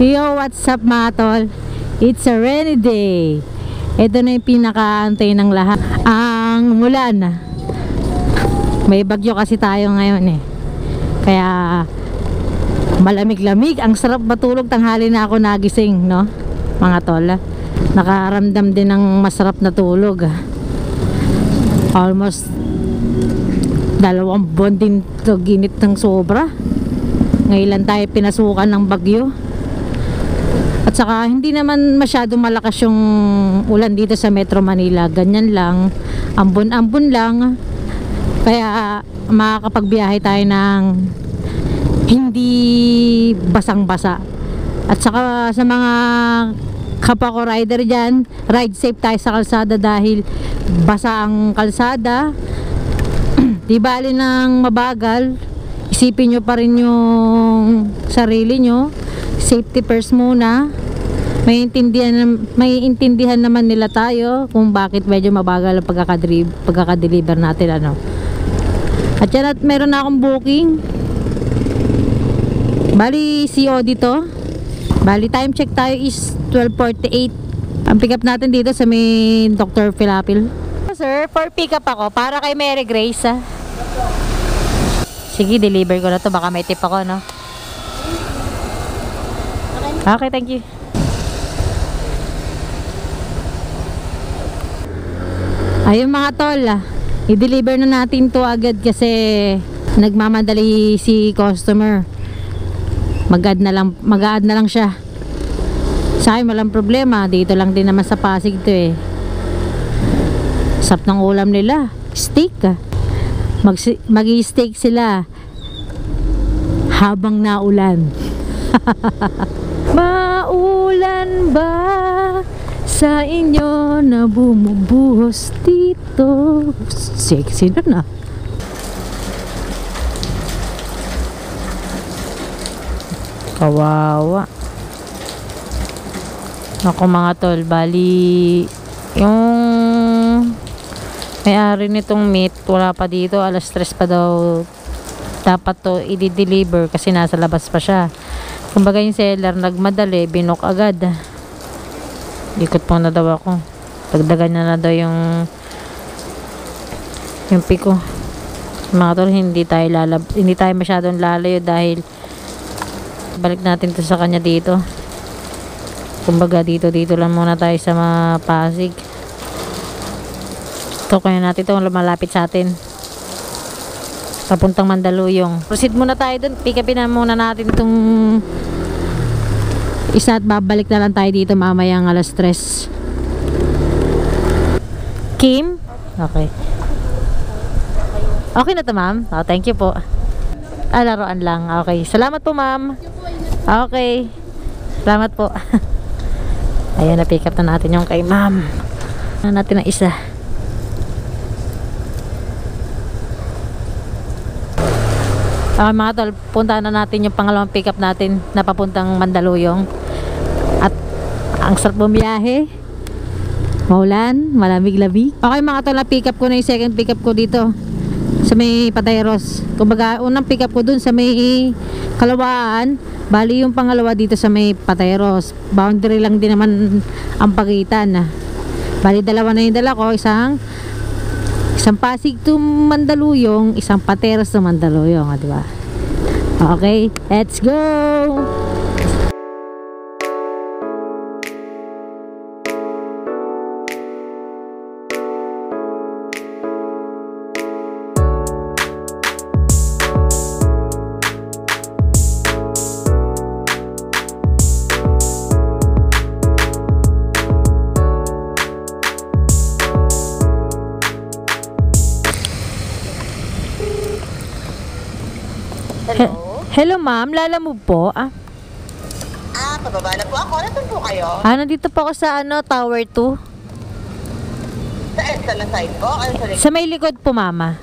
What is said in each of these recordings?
Yo, what's up mga tol? It's a rainy day. Ito na yung pinakaantay ng lahat, ang ulan. May bagyo kasi tayo ngayon eh, kaya malamig-lamig. Ang sarap matulog, tanghali na ako nagising, no mga tol. Nakaramdam din ng masarap na tulog. Almost 2 buwan din to ginit ng sobra. Ngayon lang tayo pinasukan ng bagyo. At saka hindi naman masyadong malakas yung ulan dito sa Metro Manila. Ganyan lang, ambon-ambon lang. Kaya makakapagbiyahe tayo ng hindi basang-basa. At saka sa mga kapwa ko rider dyan, ride safe tayo sa kalsada dahil basa ang kalsada. Di bali ng mabagal, isipin nyo pa rin yung sarili nyo. Safety first muna. May intindihan naman nila tayo kung bakit medyo mabagal ang pagkakadeliver natin, ano. At yan, at meron na akong booking. Bali COD to. Bali time check tayo is 12:48. Ang pick up natin dito sa may Dr. Filapil. Sir, for pick up ako para kay Mary Grace, ah. Sige, deliver ko na to, baka may tip ako, no. Okay, thank you. Ayun mga tol, i-deliver na natin to agad kasi nagmamadali si customer. Mag-add na lang siya. Sa akin walang problema, dito lang din naman sa Pasig to eh. Sarap ng ulam nila, steak. Mag-i-steak sila habang naulan. Maulan ba sa inyo na bumubuhos dito? Sexy na na. Kawawa. Ako mga tol, bali yung may-ari nitong meat wala pa dito, alas 3 pa daw dapat to i-deliver kasi nasa labas pa siya. Kumbaga yung seller nagmadali, binok agad. Ikot po na daw ako. Dagdagan na daw yung piko. Mga tol, hindi tayo masyadong lalayo dahil balik natin to sa kanya dito. Kumbaga dito lang muna tayo sa Pasig. Ito kaya natin ito malapit sa atin. Papuntang Mandaluyong. Proceed muna tayo dun. Pick upin na muna natin itong isa at babalik na lang tayo dito mamayang alas 3. Kim? Okay. Okay na to, ma'am? Oh, thank you po. Laruan lang. Okay. Salamat po, ma'am. Okay. Salamat po. Ayan, na-pick up na natin yung kay ma'am. Natin ang isa. Okay mga tol, puntahan na natin yung pangalawang pick up natin na papuntang Mandaluyong. At ang sarap bumiyahe, maulan, malamig-lamig. Okay mga tol, na pick up ko na yung second pick up ko dito sa may Pateros. Kumbaga unang pick up ko dun sa may Kalawaan, bali yung pangalawa dito sa may Pateros. Boundary lang din naman ang pagitan. Bali dalawa na yung dala ko, isang Pasig to Mandaluyong, isang Pateros to Mandaluyong, di ba? Okay, let's go. Hello ma'am, lalamove po. Pababa na po ako. Nasaan po kayo? Nandito po ako sa Tower 2. Saan? Sa side po? Ano sa likod? Sa may likod po, mama.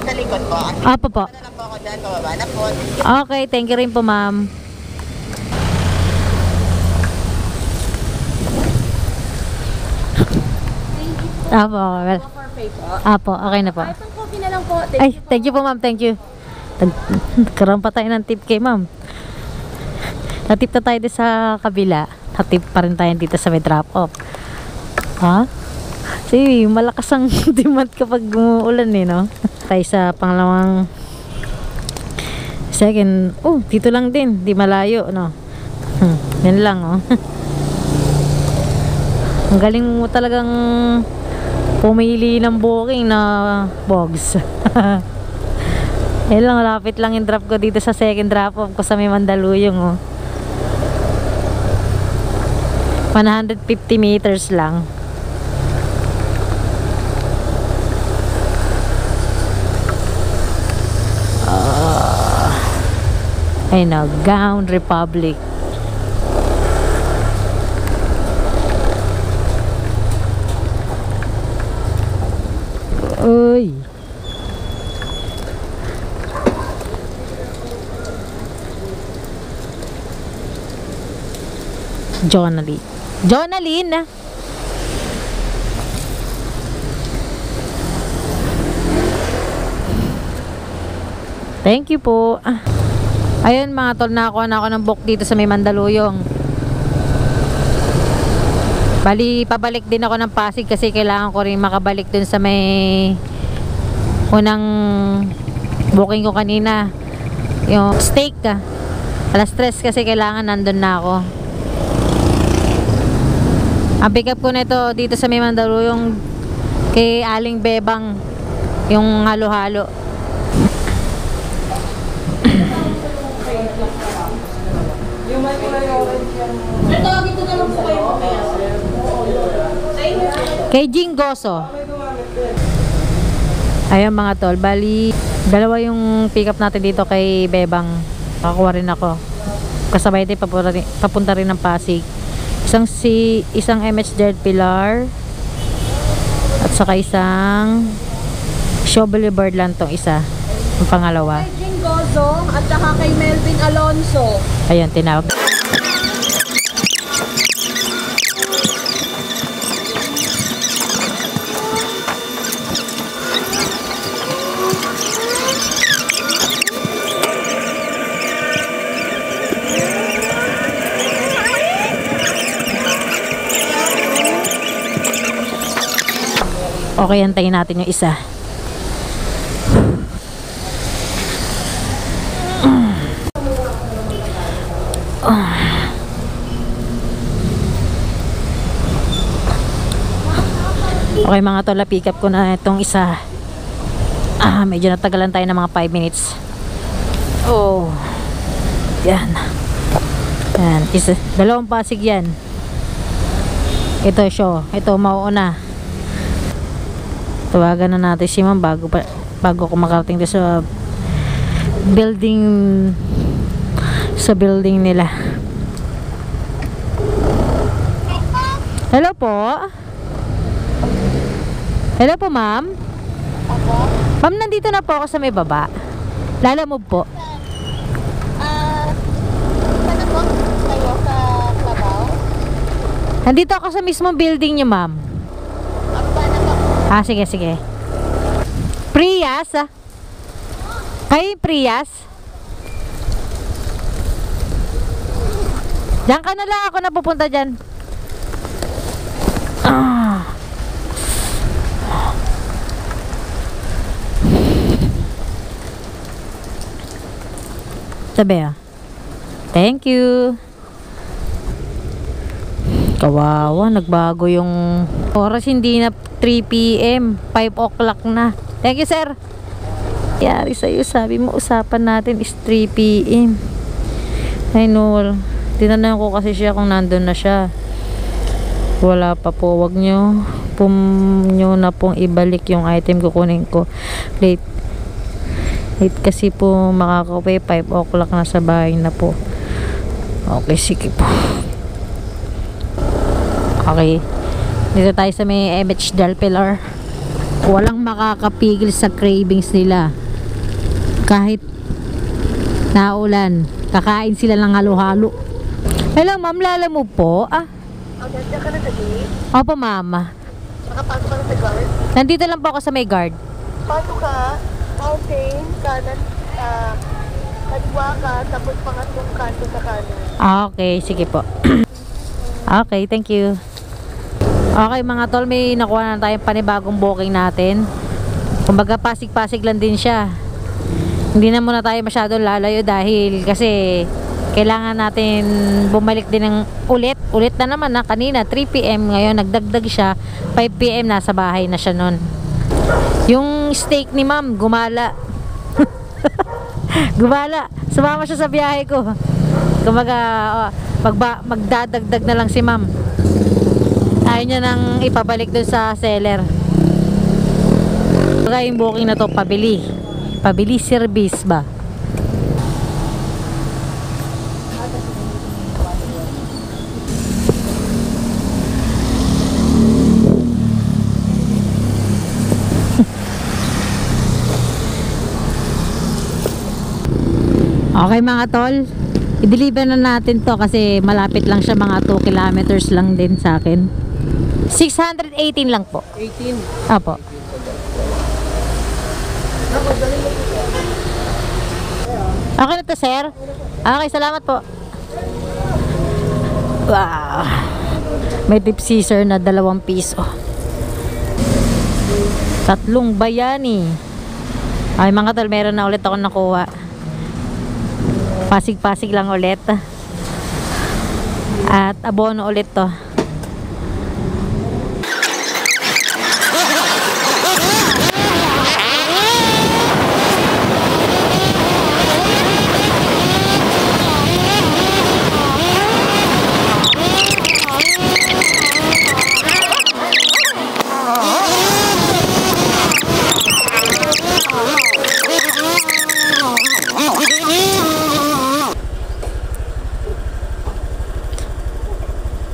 Sa likod po? Opo po. Ano lang po ako dyan? Pababa na po. Okay, thank you rin po, ma'am. Apo, well. Apo, okay na po. Itong coffee na lang po. Ay, thank you po, ma'am. Thank you. Nagkaroon pa tayo ng tip kay ma'am. Natip na tayo dito sa kabila. Natip pa rin tayo dito sa may drop off. Ha? Sige, malakas ang demand kapag umuulan eh, no? Tayo sa pangalawang second. Oh, dito lang din. Di malayo, no? Yan lang, oh. Ang galing mo talagang pumili ng booking na bogs. Yan lang, lapit lang yung drop ko dito sa second drop off ko sa may Mandaluyong, oh. 150 meters lang. Ayun na, Gown Republic. Uy. Jonalyn. Thank you po. Ayun mga tol, nakakuha na ako ng book dito sa may Mandaluyong. Bali, pabalik din ako ng Pasig kasi kailangan ko rin makabalik dun sa may unang booking ko kanina. Yung steak. Alas 3 kasi kailangan nandun na ako. Ang pick up ko nito dito sa may Mandaluyong kay Aling Bebang, yung halo-halo. Kay Jingoso. Ayun mga tol, bali dalawa yung pick up natin dito kay Bebang. Nakakuha rin ako. Kasabay din papunta rin ng Pasig. Isang MH Del Pilar at saka isang Shaw Boulevard lang tong isa. Ang pangalawa. Kay Jingoso at saka kay Melvin Alonso. Ayun, tinawag. Okay, antayin natin yung isa. Okay mga tol, pick up ko na itong isa. Medyo natagalan tayo ng mga 5 minutes. Oh. Yan. Yan. Dalawang Pasig yan. Ito show. Ito mauuna. Tawagan na natin si ma'am bago ko makarating dito sa building nila. Hello po. Hello po ma'am. Ma'am, nandito na po ako sa may baba. Lalamove po. Saan po kayo sa Clabao? Nandito ako sa mismong building niyo ma'am. Sige. Prias? Kayo yung Prias? Diyan ka na lang, ako na pupunta dyan. Sabi thank you. Kawawa, nagbago yung oras, hindi na 3 PM, 5 o'clock na. Thank you sir. Yari sa'yo, sabi mo usapan natin is 3 PM. I know. Tinanong ko kasi siya kung nandun na siya. Wala pa po. Wag nyo na pong ibalik yung item, kukunin ko late kasi po makakauwi, 5 o'clock na sa bahay na po. Okay, sige po. Okay, dito tayo sa may MH Del Pilar. Walang makakapigil sa cravings nila. Kahit naulan, kakain sila ng halo-halo. Hello ma'am, lalamove po. Nandiyan ka na sa gate? Opo ma'am. Nakapasok ka na sa guard? Nandito lang po ako sa may guard. Pasok ka, mountain, kanan kaliwa ka, tapos pangatlong kanto sa kanan. Okay, sige po. Okay, thank you. Okay mga tol, may nakuha na tayong panibagong booking natin. Kumbaga pasig-pasig lang din siya. Hindi na muna tayo masyadong lalayo dahil kasi kailangan natin bumalik din ng ulit na naman na kanina 3 PM, ngayon nagdagdag siya 5 PM, nasa bahay na siya nun. Yung steak ni ma'am gumala. Gumala, sumama siya sa biyahe ko. Kumbaga magdadagdag na lang si ma'am. Ayaw niya nang ipabalik dun sa seller. Kaya yung booking na to pabili service ba. Okay mga tol, i-deliver na natin to kasi malapit lang siya, mga 2 kilometers lang din sa akin. 618 lang po. 18. Apo. Okay na to, sir? Okay, salamat po. Wow. May tip scissor na 2 piso. 3 bayani. Ay mga tol, meron na ulit ako nakuha. Pasig-pasig lang ulit. At abono ulit to.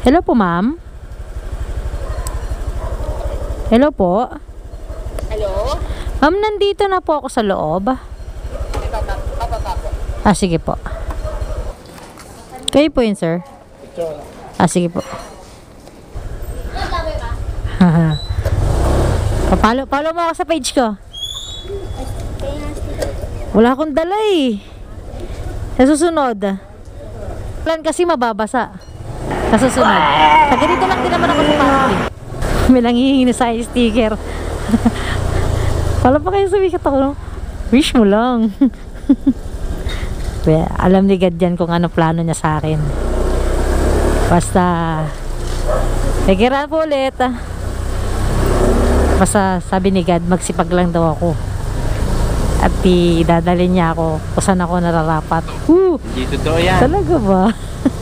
Hello po, ma'am. Hello po. Hello? Ma'am, nandito na po ako sa loob. Ah, sige po. Kayo po yun, sir? Ah, sige po. Follow mo ako sa page ko. Wala akong dala eh. Sa susunod. Plan kasi mababasa. Sa susunod. Taga dito lang din naman ako sa party. May lang hihingi sa sticker. Wala pa kayo sabihin ka no? Wish mo lang. Alam ni God yan kung ano plano niya sa akin. Basta nagiran po ulit. Basta sabi ni God, magsipag lang daw ako. At dadalhin niya ako kung saan ako nararapat. Hindi totoo yan. Talaga ba?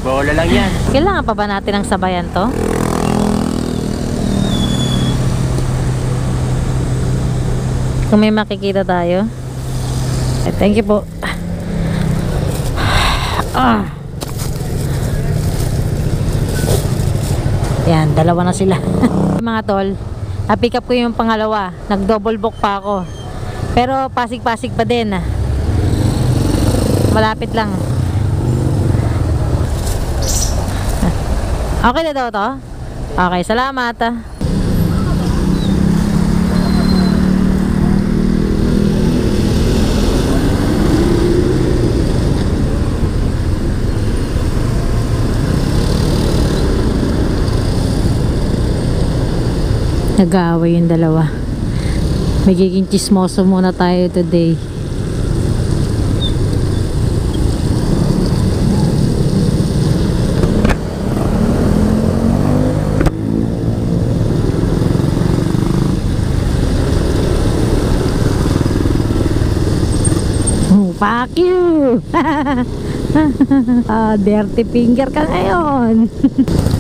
Bola lang yan. Kailangan pa ba natin ang sabayan to? Kung may makikita tayo. Thank you po. Yan, 2 na sila. Mga tol, pick up ko yung pangalawa. Nag-double book pa ako. Pero pasig-pasig pa din. Malapit lang. Okay na daw to? Okay, salamat. Nag-aaway yung dalawa. Magiging chismoso muna tayo today. Fuck you! Dirty finger ka ngayon.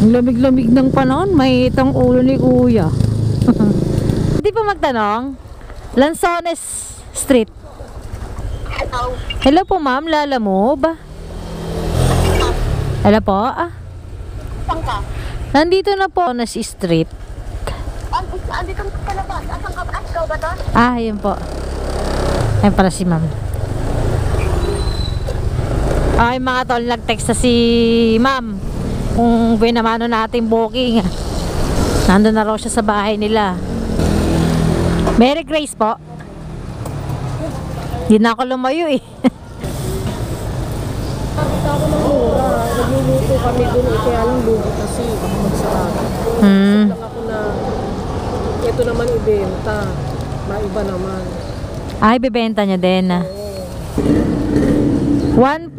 Ang lamig-lamig ng panahon, may itong ulo ni kuya. Hindi pa magtanong? Lanzones Street. Hello? Hello po ma'am, Lala Move. Hello po. Saan ka? Nandito na po na si Street. Andito ka sa labas. Asan ka ba? Ikaw ba doon? Yun po. Ayun para si ma'am. Ay mga tol, nag-text na si ma'am kung binamano natin booking. Nandun na raw siya sa bahay nila. Mary Grace po. Hindi na ako lumayo eh. nagluluto kami doon eh, kaya lang lugi kasi baka magsarado. Hmm. Lang ako na ito naman ibenta. Maiba naman. Ay, bibenta nyo din. 1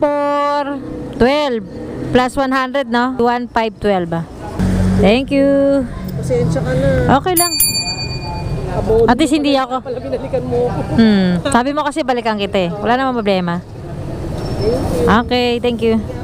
for 12 plus 100, no? 1,512. Thank you. Pasensya ka na. Okay lang. Abono At least hindi ako. pala binalikan mo ako. Sabi mo kasi balikan kita eh. Wala namang problema. Thank you. Okay, thank you.